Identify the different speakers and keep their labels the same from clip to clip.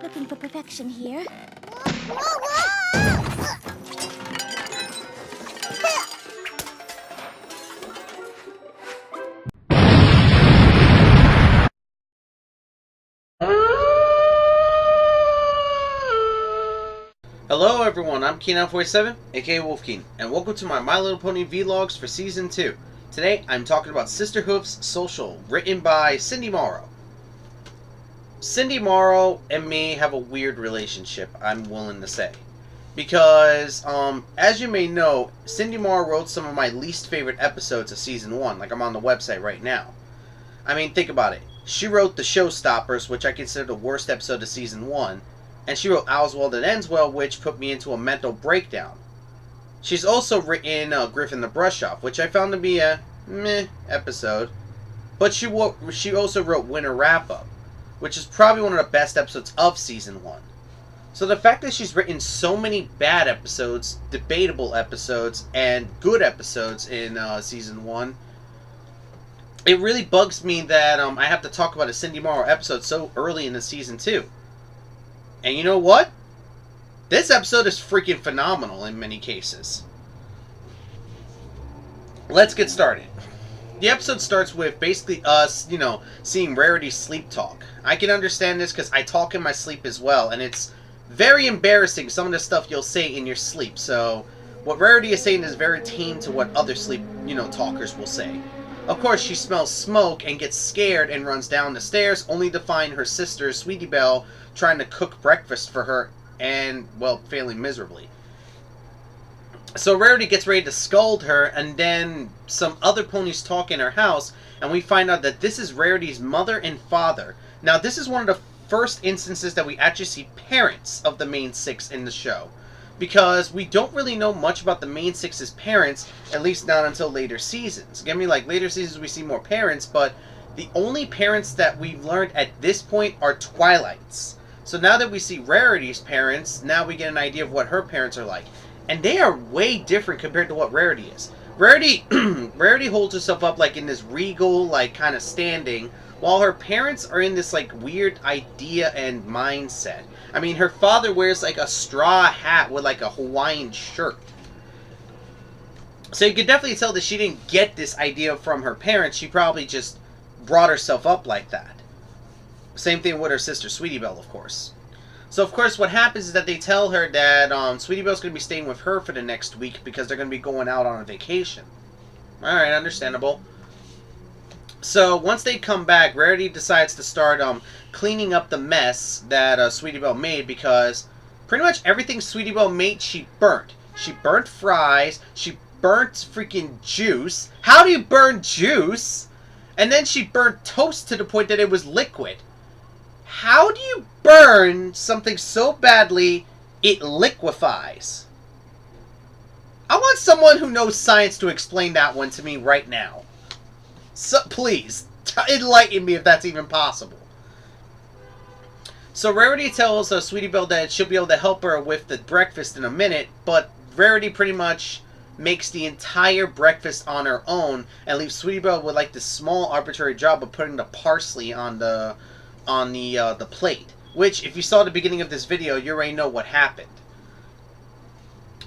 Speaker 1: Looking for perfection here.
Speaker 2: Hello everyone, I'm Keen947, aka Wolfkeen, and welcome to my My Little Pony vlogs for Season 2. Today, I'm talking about Sisterhooves Social, written by Cindy Morrow. Cindy Morrow and me have a weird relationship, I'm willing to say. Because, as you may know, Cindy Morrow wrote some of my least favorite episodes of Season 1, like I'm on the website right now. I mean, think about it. She wrote The Showstoppers, which I consider the worst episode of Season 1, and she wrote Oswald and Ends Well, which put me into a mental breakdown. She's also written Griffin the Brush-Off, which I found to be a meh episode. But she also wrote Winter Wrap-Up, which is probably one of the best episodes of Season 1. So the fact that she's written so many bad episodes, debatable episodes, and good episodes in Season 1, it really bugs me that I have to talk about a Cindy Morrow episode so early in the Season 2. And you know what? This episode is freaking phenomenal in many cases. Let's get started. The episode starts with basically us, seeing Rarity sleep talk. I can understand this because I talk in my sleep as well, and it's very embarrassing, some of the stuff you'll say in your sleep. So, what Rarity is saying is very tame to what other sleep, talkers will say. Of course, she smells smoke and gets scared and runs down the stairs, only to find her sister, Sweetie Belle, trying to cook breakfast for her and, well, failing miserably. So Rarity gets ready to scold her, and then some other ponies talk in her house, and we find out that this is Rarity's mother and father. Now, this is one of the first instances that we actually see parents of the main six in the show, because we don't really know much about the main six's parents, at least not until later seasons. Get me, like, later seasons we see more parents, but the only parents that we've learned at this point are Twilight's. So now that we see Rarity's parents, now we get an idea of what her parents are like. And they are way different compared to what Rarity is. Rarity holds herself up like in this regal, like, kind of standing, while her parents are in this, like, weird idea and mindset. I mean, her father wears, like, a straw hat with, like, a Hawaiian shirt. So you could definitely tell that she didn't get this idea from her parents. She probably just brought herself up like that. Same thing with her sister, Sweetie Belle, of course. So, of course, what happens is that they tell her that Sweetie Belle's going to be staying with her for the next week because they're going to be going out on a vacation. Alright, understandable. So, once they come back, Rarity decides to start cleaning up the mess that Sweetie Belle made, because pretty much everything Sweetie Belle made, she burnt. She burnt fries, she burnt freaking juice. How do you burn juice? And then she burnt toast to the point that it was liquid. How do you burn something so badly it liquefies? I want someone who knows science to explain that one to me right now. So, please, enlighten me if that's even possible. So Rarity tells Sweetie Belle that she'll be able to help her with the breakfast in a minute, but Rarity pretty much makes the entire breakfast on her own and leaves Sweetie Belle with, like, this small arbitrary job of putting the parsley on the plate. Which, if you saw the beginning of this video, you already know what happened.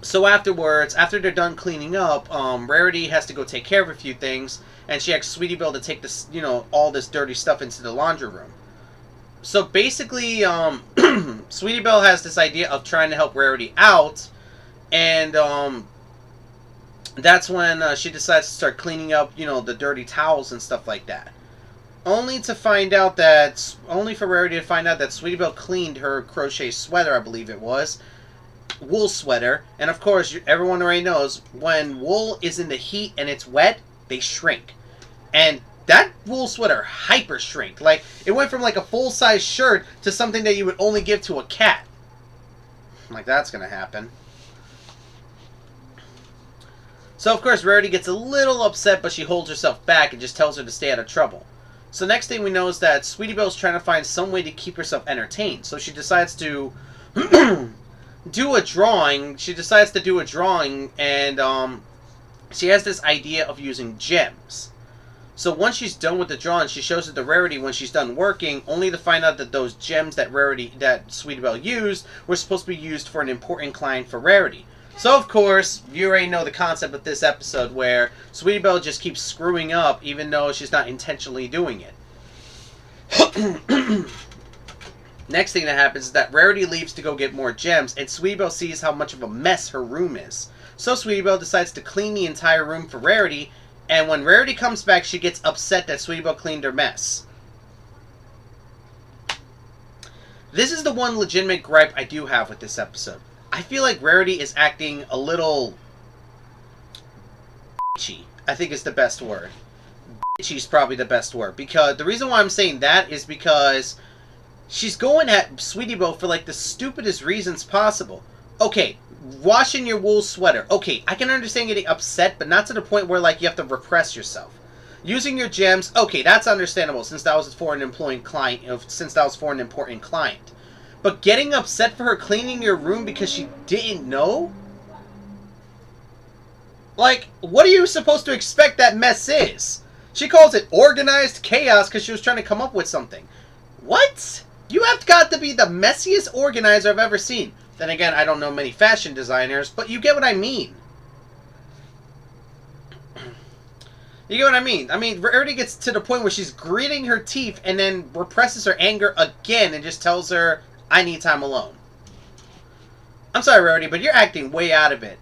Speaker 2: So afterwards, after they're done cleaning up, Rarity has to go take care of a few things, and she asks Sweetie Belle to take this, all this dirty stuff into the laundry room. So basically, Sweetie Belle has this idea of trying to help Rarity out, and that's when she decides to start cleaning up, the dirty towels and stuff like that. Only for Rarity to find out that Sweetie Belle cleaned her crochet sweater, I believe it was. Wool sweater. And of course, everyone already knows, when wool is in the heat and it's wet, they shrink. And that wool sweater hyper shrinked. Like, it went from like a full-size shirt to something that you would only give to a cat. Like, that's gonna happen. So of course, Rarity gets a little upset, but she holds herself back and just tells her to stay out of trouble. So next thing we know is that Sweetie Belle's trying to find some way to keep herself entertained. So she decides to do a drawing. She decides to do a drawing, and she has this idea of using gems. So once she's done with the drawing, she shows it to Rarity when she's done working, only to find out that those gems that Sweetie Belle used were supposed to be used for an important client for Rarity. So of course, you already know the concept of this episode where Sweetie Belle just keeps screwing up even though she's not intentionally doing it. Next thing that happens is that Rarity leaves to go get more gems, and Sweetie Belle sees how much of a mess her room is. So Sweetie Belle decides to clean the entire room for Rarity, and when Rarity comes back, she gets upset that Sweetie Belle cleaned her mess. This is the one legitimate gripe I do have with this episode. I feel like Rarity is acting a little bitchy, I think is the best word. Bitchy is probably the best word. Because the reason why I'm saying that is because she's going at Sweetie Belle for like the stupidest reasons possible. Okay, washing your wool sweater. Okay, I can understand getting upset, but not to the point where like you have to repress yourself. Using your gems. Okay, that's understandable since that was for an important client. But getting upset for her cleaning your room because she didn't know? Like, what are you supposed to expect that mess is? She calls it organized chaos because she was trying to come up with something. What? You have got to be the messiest organizer I've ever seen. Then again, I don't know many fashion designers, but you get what I mean. You get what I mean? I mean, Rarity gets to the point where she's gritting her teeth and then represses her anger again and just tells her, I need time alone. I'm sorry, Rarity, but you're acting way out of it.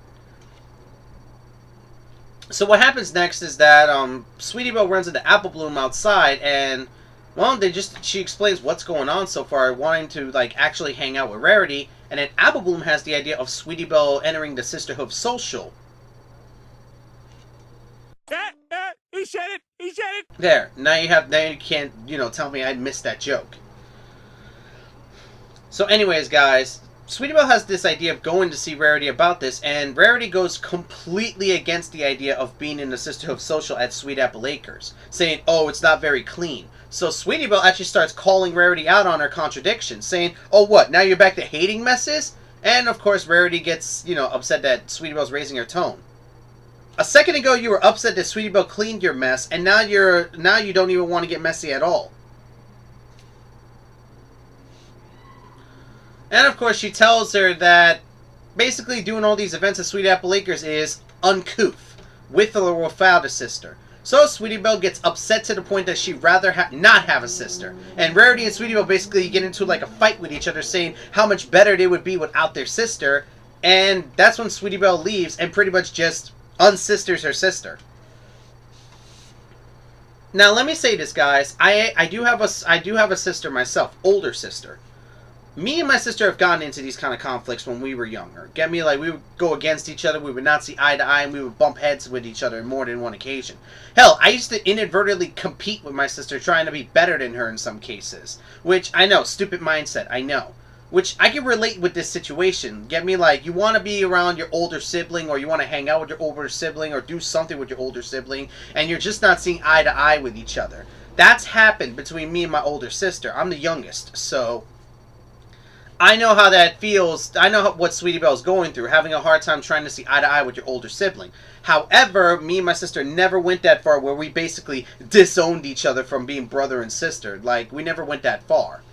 Speaker 2: So what happens next is that Sweetie Belle runs into Apple Bloom outside, and well, she explains what's going on so far, wanting to like actually hang out with Rarity, and then Apple Bloom has the idea of Sweetie Belle entering the Sisterhooves social.
Speaker 1: He said it. He said it.
Speaker 2: There. Now you can't, tell me I missed that joke. So anyways, guys, Sweetie Belle has this idea of going to see Rarity about this, and Rarity goes completely against the idea of being in the Sisterhood social at Sweet Apple Acres, saying, oh, it's not very clean. So Sweetie Belle actually starts calling Rarity out on her contradictions, saying, oh, what, now you're back to hating messes? And, of course, Rarity gets, upset that Sweetie Belle's raising her tone. A second ago, you were upset that Sweetie Belle cleaned your mess, and now you don't even want to get messy at all. And of course, she tells her that basically doing all these events at Sweet Apple Acres is uncouth, with or without a sister. So Sweetie Belle gets upset to the point that she'd rather not have a sister. And Rarity and Sweetie Belle basically get into like a fight with each other, saying how much better they would be without their sister. And that's when Sweetie Belle leaves and pretty much just unsisters her sister. Now let me say this, guys. I do have a sister myself, older sister. Me and my sister have gotten into these kind of conflicts when we were younger. Get me? Like, we would go against each other, we would not see eye to eye, and we would bump heads with each other on more than one occasion. Hell, I used to inadvertently compete with my sister, trying to be better than her in some cases. Which, I know, stupid mindset, I know. Which, I can relate with this situation. Get me? Like, you want to be around your older sibling, or you want to hang out with your older sibling, or do something with your older sibling, and you're just not seeing eye to eye with each other. That's happened between me and my older sister. I'm the youngest, so I know how that feels. I know what Sweetie Belle's going through, having a hard time trying to see eye to eye with your older sibling. However, me and my sister never went that far where we basically disowned each other from being brother and sister. Like, we never went that far.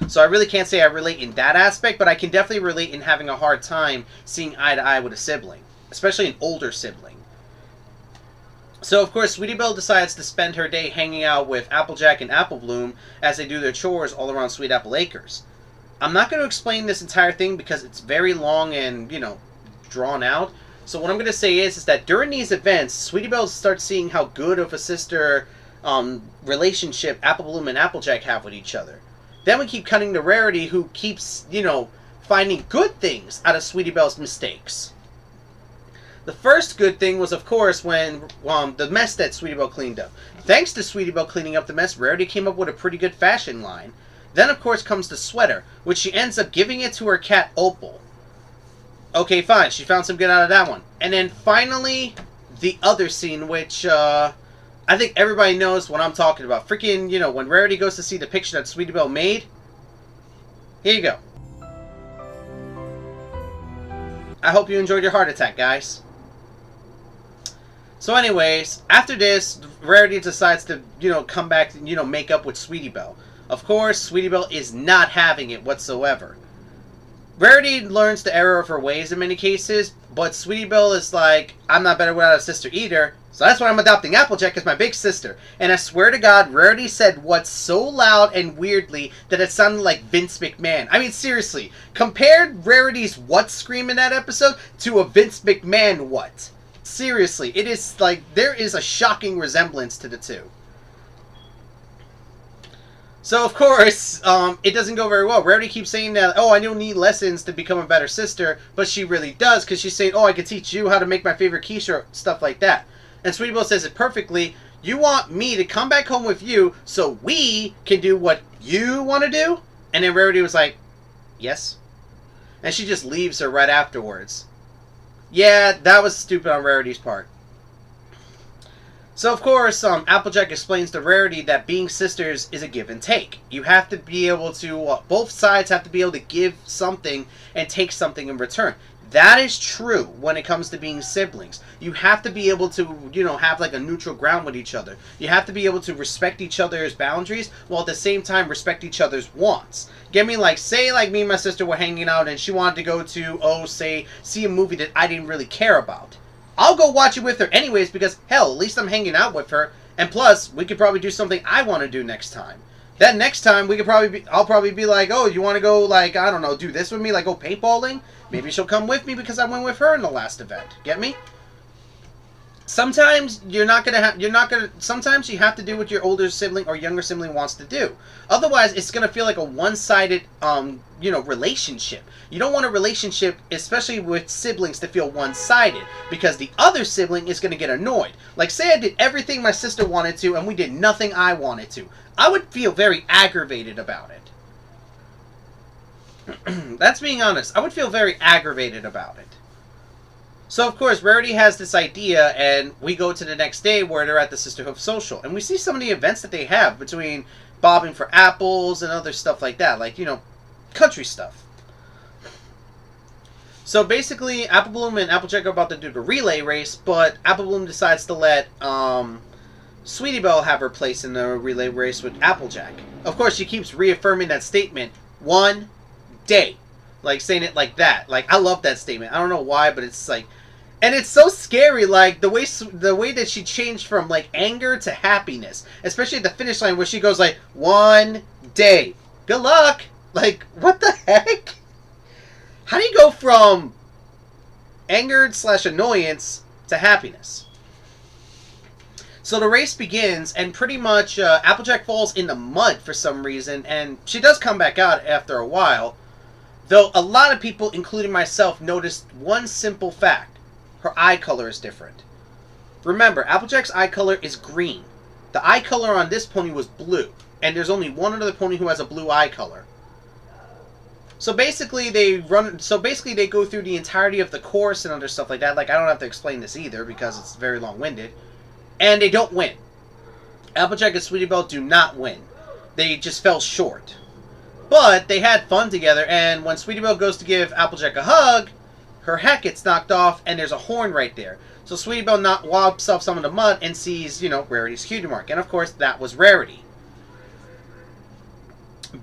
Speaker 2: So I really can't say I relate in that aspect, but I can definitely relate in having a hard time seeing eye to eye with a sibling, especially an older sibling. So, of course, Sweetie Belle decides to spend her day hanging out with Applejack and Apple Bloom as they do their chores all around Sweet Apple Acres. I'm not going to explain this entire thing because it's very long and, drawn out. So what I'm going to say is that during these events, Sweetie Belle starts seeing how good of a sister relationship Apple Bloom and Applejack have with each other. Then we keep cutting to Rarity, who keeps, finding good things out of Sweetie Belle's mistakes. The first good thing was, of course, when the mess that Sweetie Belle cleaned up. Thanks to Sweetie Belle cleaning up the mess, Rarity came up with a pretty good fashion line. Then, of course, comes the sweater, which she ends up giving it to her cat, Opal. Okay, fine. She found some good out of that one. And then, finally, the other scene, which, I think everybody knows what I'm talking about. Freaking, when Rarity goes to see the picture that Sweetie Belle made. Here you go. I hope you enjoyed your heart attack, guys. So anyways, after this, Rarity decides to, come back and, make up with Sweetie Belle. Of course, Sweetie Belle is not having it whatsoever. Rarity learns the error of her ways in many cases, but Sweetie Belle is like, I'm not better without a sister either, so that's why I'm adopting Applejack as my big sister. And I swear to God, Rarity said what's so loud and weirdly that it sounded like Vince McMahon. I mean, seriously, compared Rarity's what scream in that episode to a Vince McMahon what? Seriously, it is like, there is a shocking resemblance to the two. So, of course, it doesn't go very well. Rarity keeps saying that, oh, I don't need lessons to become a better sister, but she really does, because she's saying, oh, I can teach you how to make my favorite quiche, stuff like that. And Sweetie Belle says it perfectly. You want me to come back home with you so we can do what you want to do? And then Rarity was like, yes. And she just leaves her right afterwards. Yeah, that was stupid on Rarity's part. So, of course, Applejack explains to Rarity that being sisters is a give and take. You have to be able to, both sides have to be able to give something and take something in return. That is true when it comes to being siblings. You have to be able to, have like a neutral ground with each other. You have to be able to respect each other's boundaries while at the same time respect each other's wants. Get me, like, say, like, me and my sister were hanging out and she wanted to go to, say, see a movie that I didn't really care about. I'll go watch it with her anyways because, hell, at least I'm hanging out with her. And plus, we could probably do something I want to do next time. Then next time, I'll probably be like, oh, you want to go, like, I don't know, do this with me? Like, go paintballing? Maybe she'll come with me because I went with her in the last event. Get me? Sometimes sometimes you have to do what your older sibling or younger sibling wants to do. Otherwise, it's going to feel like a one-sided, relationship. You don't want a relationship, especially with siblings, to feel one-sided because the other sibling is going to get annoyed. Like, say I did everything my sister wanted to and we did nothing I wanted to. I would feel very aggravated about it. That's being honest. I would feel very aggravated about it. So, of course, Rarity has this idea, and we go to the next day where they're at the Sisterhooves social. And we see some of the events that they have between bobbing for apples and other stuff like that. Like, country stuff. So, basically, Apple Bloom and Applejack are about to do the relay race, but Apple Bloom decides to let Sweetie Belle have her place in the relay race with Applejack. Of course, she keeps reaffirming that statement, one day. Like, saying it like that. Like, I love that statement. I don't know why, but it's like... And it's so scary, like, the way that she changed from, like, anger to happiness. Especially at the finish line where she goes, like, one day. Good luck! Like, what the heck? How do you go from angered/annoyance to happiness? So the race begins, and pretty much Applejack falls in the mud for some reason, and she does come back out after a while. Though a lot of people, including myself, noticed one simple fact. Her eye color is different. Remember, Applejack's eye color is green. The eye color on this pony was blue. And there's only one other pony who has a blue eye color. So basically they go through the entirety of the course and other stuff like that. Like, I don't have to explain this either because it's very long-winded. And they don't win. Applejack and Sweetie Belle do not win. They just fell short. But they had fun together, and when Sweetie Belle goes to give Applejack a hug, her hat gets knocked off, and there's a horn right there. So Sweetie Belle wobs off some of the mud and sees, Rarity's cutie mark. And of course, that was Rarity.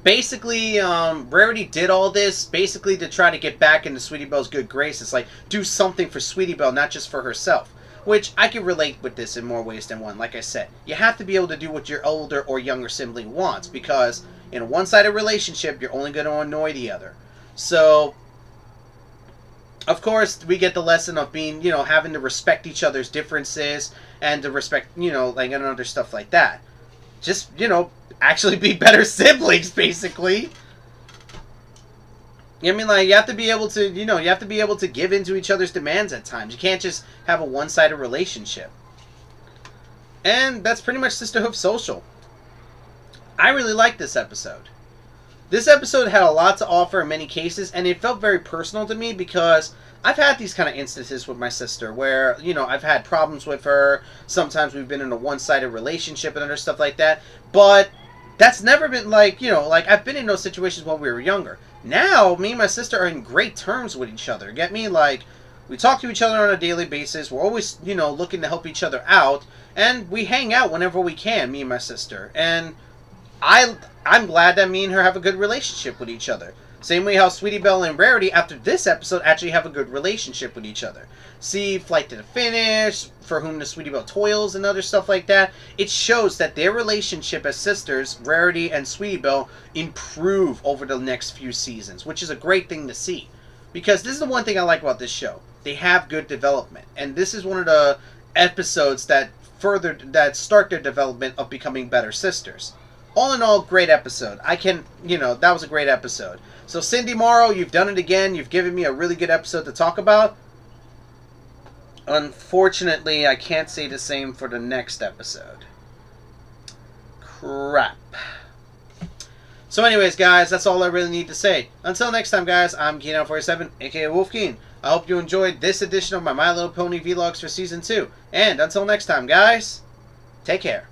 Speaker 2: Basically, Rarity did all this basically to try to get back into Sweetie Belle's good graces. Like, do something for Sweetie Belle, not just for herself. Which, I can relate with this in more ways than one. Like I said, you have to be able to do what your older or younger sibling wants. Because in a one-sided relationship, you're only going to annoy the other. So, of course, we get the lesson of being, having to respect each other's differences. And to respect, like, and other stuff like that. Just, actually be better siblings, basically. I mean, like, you have to be able to, give in to each other's demands at times. You can't just have a one-sided relationship. And that's pretty much Sisterhooves Social. I really liked this episode. This episode had a lot to offer in many cases, and it felt very personal to me because I've had these kind of instances with my sister where, I've had problems with her. Sometimes we've been in a one-sided relationship and other stuff like that. But that's never been, like, I've been in those situations when we were younger. Now, me and my sister are in great terms with each other. Get me? Like, We talk to each other on a daily basis. We're always, looking to help each other out. And we hang out whenever we can, me and my sister. And I'm glad that me and her have a good relationship with each other. Same way how Sweetie Belle and Rarity, after this episode, actually have a good relationship with each other. See Flight to the Finish, For Whom the Sweetie Belle Toils, and other stuff like that. It shows that their relationship as sisters, Rarity and Sweetie Belle, improve over the next few seasons, which is a great thing to see. Because this is the one thing I like about this show. They have good development. And this is one of the episodes that start their development of becoming better sisters. All in all, great episode. That was a great episode. So Cindy Morrow, you've done it again. You've given me a really good episode to talk about. Unfortunately, I can't say the same for the next episode. Crap. So anyways, guys, that's all I really need to say. Until next time, guys, I'm Keen47, aka Wolfkeen. I hope you enjoyed this edition of my My Little Pony Vlogs for Season 2. And until next time, guys, take care.